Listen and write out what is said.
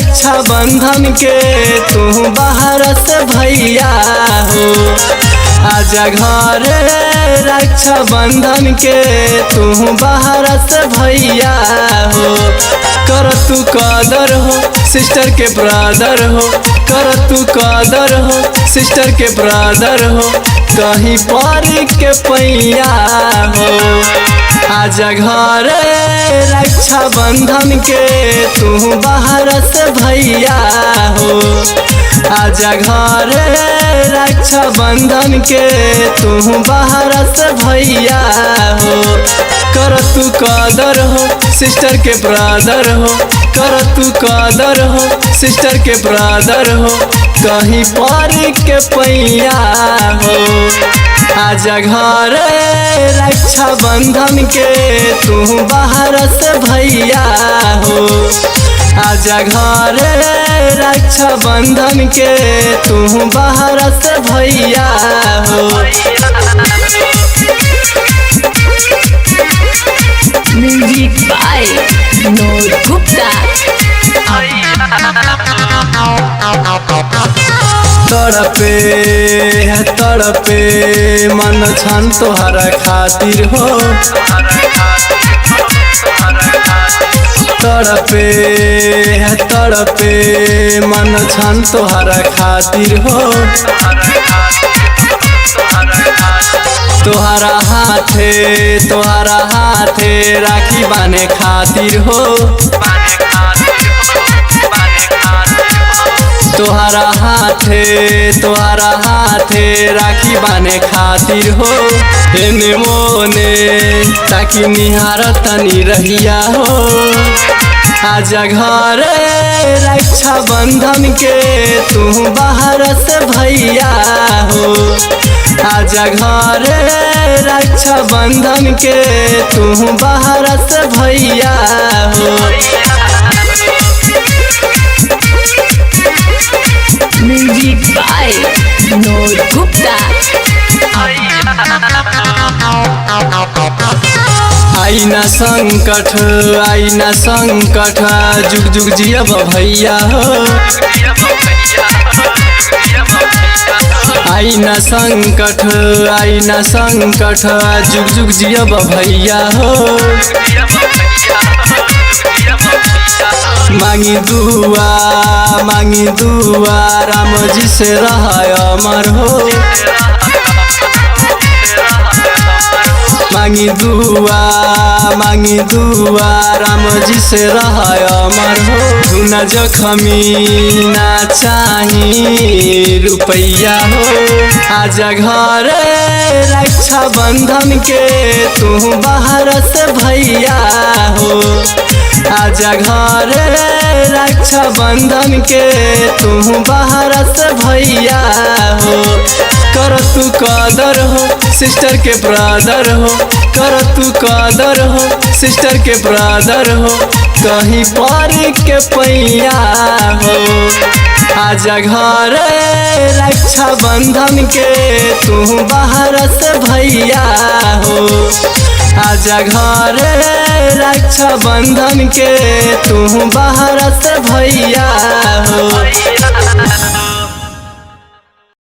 रक्षा बंधन के तू बाहर से भैया हो। आजा घरे रक्षा बंधन के तू बाहर से भैया हो। कर तू कदर हो सिस्टर के ब्रदर हो, कर तू कदर हो सिस्टर के ब्रदर हो, कहीं पर के पैया हो। आजा घरे रक्षा बंधन के तू बाहर से भैया हो। आजा घरे रक्षा बंधन के तू बाहर से भैया हो। कर तू कदर हो सिस्टर के ब्रदर हो, कर तू कदर हो सिस्टर के ब्रदर हो, कहीं पर के पैया हो। आजा घरे रक्षा बंधन के तू बाहर से भैया हो। आजा घरे रक्षा बंधन के तू बाहर से भैया हो। म्यूजिक बाय नूर गुप्ता। तड़पे मन छन तोहरा खातिर हो। तड़पे मन छन तोहरा खातिर हो। तोहरा हाथे राखी बाने खातिर हो। तोहरा हाथे राखी बाने खातिर हो। एने मोने ताकि निहार तनी रहिया हो। आजा घरे रक्षा बंधन के तू बाहर से भैया हो। आजा घरे रक्षा बंधन के तू बाहर से भैया हो। म्यूजिक बाय नूर गुप्ता। आईना संकट जुग जुग जियब भैया हो। आईना संकट जुग जुग जियब भैया हो। मांगी दुआ राम जी से रहा अमर हो। मांगी दुआ राम जी से रहा अमर हो। तू न जखमी ना चाही रुपैया हो। आजा घरे रक्षा बंधन के तू बाहर से भैया हो। आजा घरे रक्षा बंधन के तू बाहर से भैया हो। कर तू कदर हो सिस्टर के ब्रदर हो, कर तू कदर हो सिस्टर के ब्रदर हो, कहीं पर के पैया हो। आजा घरे रक्षा बंधन के तू बाहर से भैया हो। आजा घरे रक्षा बंधन के तू बाहर से भैया हो।